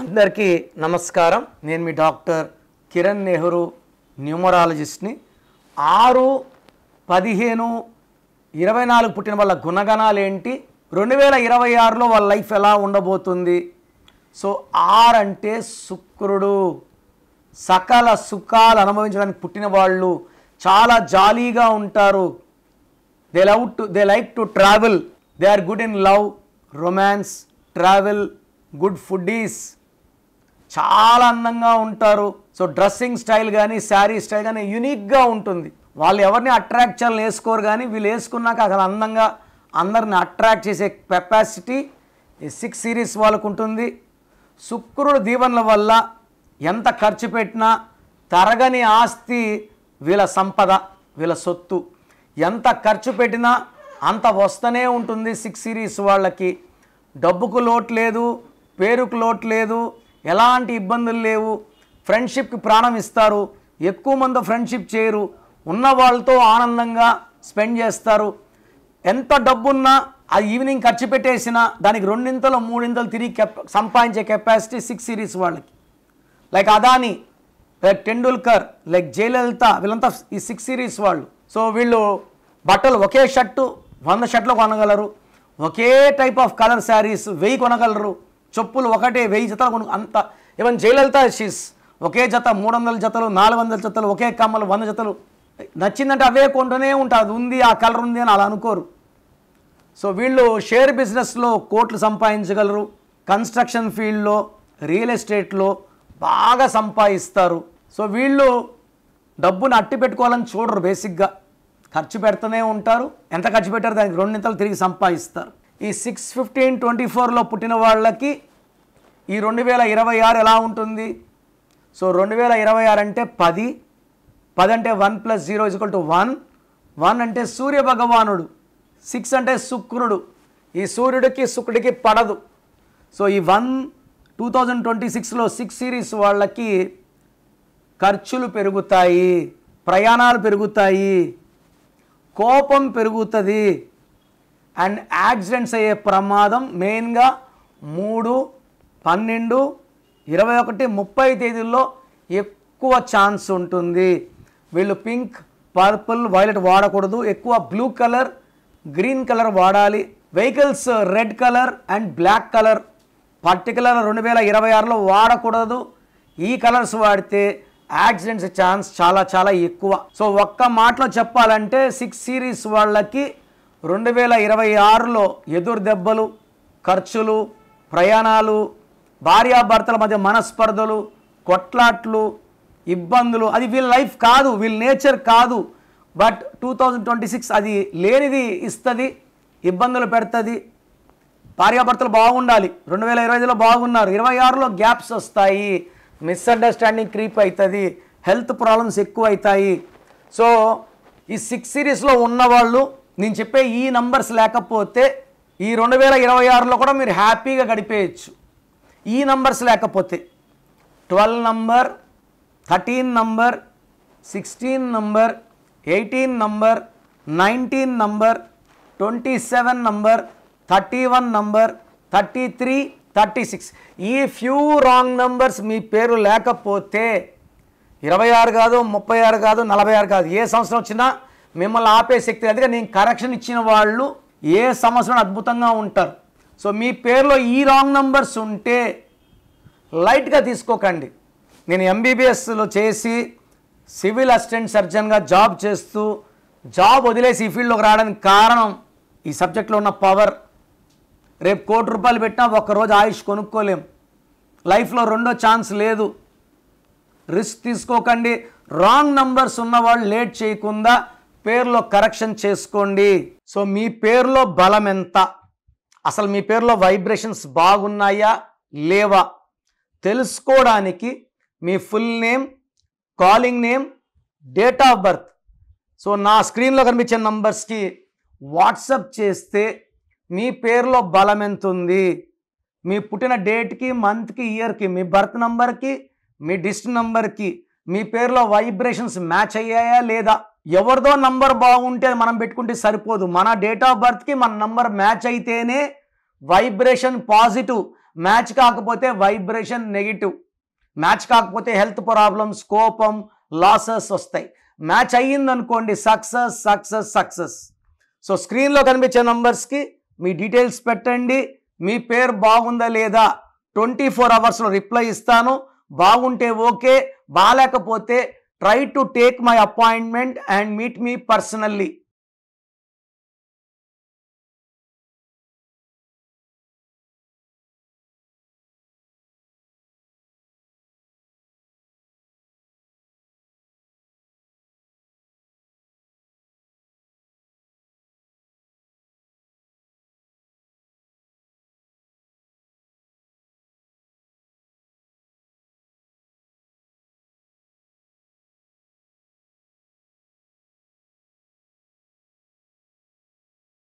అందరికీ నమస్కారం. నేను మీ డాక్టర్ కిరణ్ నెహ్రూ, న్యూమరాలజిస్ట్ని. 6, 15, 24 పుట్టిన వాళ్ళ గుణగణాలు ఏంటి, 2026లో వాళ్ళ లైఫ్ ఎలా ఉండబోతుంది? సో 6 అంటే శుక్రుడు. సకల సుఖాలు అనుభవించడానికి పుట్టిన వాళ్ళు, చాలా జాలీగా ఉంటారు. They like to travel, they are good in love, romance, travel, good foodies, చాలా అందంగా ఉంటారు. సో డ్రెస్సింగ్ స్టైల్ కానీ శారీ స్టైల్ కానీ యూనిక్గా ఉంటుంది. వాళ్ళు ఎవరిని అట్రాక్ట్ చేయాలని వేసుకోరు, కానీ వీళ్ళు వేసుకున్నాక అసలు అందంగా అందరిని అట్రాక్ట్ చేసే కెపాసిటీ ఈ 6 సిరీస్ వాళ్ళకు ఉంటుంది. శుక్రుడు దీవెనల వల్ల ఎంత ఖర్చు పెట్టినా తరగని ఆస్తి వీళ్ళ సంపద, వీళ్ళ సొత్తు. ఎంత ఖర్చు పెట్టినా అంత వస్తూనే ఉంటుంది. 6 సిరీస్ వాళ్ళకి డబ్బుకు లోటు లేదు, పేరుకు లోటు లేదు, ఎలాంటి ఇబ్బందులు లేవు. ఫ్రెండ్షిప్కి ప్రాణం ఇస్తారు. ఎక్కువ మంది ఫ్రెండ్షిప్ చేయరు, ఉన్న వాళ్ళతో ఆనందంగా స్పెండ్ చేస్తారు. ఎంత డబ్బున్నా అది ఈవినింగ్ ఖర్చు పెట్టేసినా దానికి 2 3 తిరిగి సంపాదించే కెపాసిటీ 6 సిరీస్ వాళ్ళకి. Like Adani, like Tendulkar, like Jayalalithaa, వీళ్ళంతా ఈ 6 సిరీస్ వాళ్ళు. సో వీళ్ళు బట్టలు ఒకే షర్టు 100 షర్ట్లు కొనగలరు. ఒకే టైప్ ఆఫ్ కలర్ శారీస్ 1000 కొనగలరు. చెప్పులు ఒకటే 1000 జతలు కొను అంత. ఈవెన్ జయలలిత షీస్ ఒకే జత 300 జతలు, 400 జతలు, ఒకే కమ్మలు 100 జతలు. నచ్చిందంటే అవే కొంటూనే ఉంటారు. అది ఉంది, ఆ కలర్ ఉంది అని అలా అనుకోరు. సో వీళ్ళు షేర్ బిజినెస్లో కోట్లు సంపాదించగలరు. కన్స్ట్రక్షన్ ఫీల్డ్లో, రియల్ ఎస్టేట్లో బాగా సంపాదిస్తారు. సో వీళ్ళు డబ్బును అట్టి పెట్టుకోవాలని చూడరు. బేసిక్గా ఖర్చు పెడుతూనే ఉంటారు. ఎంత ఖర్చు పెట్టారు దానికి 2 తిరిగి సంపాదిస్తారు. ఈ 6, 15, 24లో పుట్టిన వాళ్ళకి ఈ 2026 ఎలా ఉంటుంది? సో 2026 అంటే 10 అంటే 1 + 0 = 1. 1 అంటే సూర్య భగవానుడు. 6 అంటే శుక్రుడు. ఈ సూర్యుడికి శుక్రుడికి పడదు. సో ఈ 2026లో 6 సిరీస్ వాళ్ళకి ఖర్చులు పెరుగుతాయి, ప్రయాణాలు పెరుగుతాయి, కోపం పెరుగుతుంది, అండ్ యాక్సిడెంట్స్ అయ్యే ప్రమాదం మెయిన్గా 3, 12, 21, 30 తేదీల్లో ఎక్కువ ఛాన్స్ ఉంటుంది. వీళ్ళు పింక్, పర్పుల్, వైలెట్ వాడకూడదు. ఎక్కువ బ్లూ కలర్, గ్రీన్ కలర్ వాడాలి. Vehicles red colour and black colour particular 2026లో వాడకూడదు. ఈ కలర్స్ వాడితే యాక్సిడెంట్స్ ఛాన్స్ చాలా చాలా ఎక్కువ. సో ఒక్క మాటలో చెప్పాలంటే 6 సిరీస్ వాళ్ళకి 2026లో ఎదురు దెబ్బలు, ఖర్చులు, ప్రయాణాలు, భార్యాభర్తల మధ్య మనస్పర్ధలు, కొట్లాట్లు, ఇబ్బందులు. అది వీళ్ళ లైఫ్ కాదు, వీళ్ళ నేచర్ కాదు. బట్ 2026 అది లేనిది ఇస్తుంది, ఇబ్బందులు పెడుతుంది. భార్యాభర్తలు బాగుండాలి. 2025లో బాగున్నారు, 26లో గ్యాప్స్ వస్తాయి, మిస్అండర్స్టాండింగ్ క్రీప్ అవుతుంది, హెల్త్ ప్రాబ్లమ్స్ ఎక్కువ అవుతాయి. సో ఈ 6 సిరీస్లో ఉన్నవాళ్ళు, నేను చెప్పే ఈ నంబర్స్ లేకపోతే ఈ 2026లో కూడా మీరు హ్యాపీగా గడిపేయచ్చు. ఈ నంబర్స్ లేకపోతే 12 number, 13 number, 16 number, 18 number, 19 number, 27 number, 31 number, 33, 36 ఈ ఫ్యూ రాంగ్ నంబర్స్ మీ పేరు లేకపోతే 26 కాదు, 36 కాదు, 46 కాదు, ఏ సంవత్సరం వచ్చినా మిమ్మల్ని ఆపే శక్తి. అందుకే నేను కరెక్షన్ ఇచ్చిన వాళ్ళు ఏ సంవత్సరం అద్భుతంగా ఉంటారు. సో మీ పేరులో ఈ రాంగ్ నంబర్స్ ఉంటే లైట్గా తీసుకోకండి. నేను ఎంబీబీఎస్లో చేసి సివిల్ అసిస్టెంట్ సర్జన్గా జాబ్ చేస్తూ జాబ్ వదిలేసి ఈ ఫీల్డ్లోకి రావడానికి కారణం ఈ సబ్జెక్ట్లో ఉన్న పవర్. రేపు ₹1,00,00,000 పెట్టినా ఒక్కరోజు ఆయుష్ కొనుక్కోలేం. లైఫ్లో రెండో ఛాన్స్ లేదు. రిస్క్ తీసుకోకండి. రాంగ్ నంబర్స్ ఉన్నవాళ్ళు లేట్ చేయకుండా పేరులో కరెక్షన్ చేసుకోండి. సో మీ పేరులో బలం ఎంత, అసలు మీ పేరులో వైబ్రేషన్స్ బాగున్నాయా లేవా తెలుసుకోవడానికి మీ full name, calling name, date of birth so నా స్క్రీన్లో కనిపించే నంబర్స్కి వాట్సప్ చేస్తే మీ పేరులో బలం ఎంత ఉంది, మీ పుట్టిన డేట్కి, మంత్కి, ఇయర్కి, మీ బర్త్ నంబర్కి, మీ డిస్ట్రిక్ట్ నంబర్కి మీ పేరులో వైబ్రేషన్స్ మ్యాచ్ అయ్యాయా లేదా. ఎవరిదో నంబర్ బాగుంటే మనం పెట్టుకుంటే సరిపోదు. మన డేట్ ఆఫ్ బర్త్కి మన నంబర్ మ్యాచ్ అయితేనే వైబ్రేషన్ పాజిటివ్, మ్యాచ్ కాకపోతే వైబ్రేషన్ నెగిటివ్, మ్యాచ్ కాకపోతే హెల్త్ ప్రాబ్లమ్స్, కోపం, లాసెస్ వస్తాయి. మ్యాచ్ అయ్యిందనుకోండి సక్సెస్ సక్సెస్ సక్సెస్. సో స్క్రీన్లో కనిపించే నంబర్స్కి మీ డీటెయిల్స్ పెట్టండి. మీ పేరు బాగుందా లేదా 24 అవర్స్లో రిప్లై ఇస్తాను. బాగుంటే ఓకే, బాగాలేకపోతే try to take my appointment and meet me personally.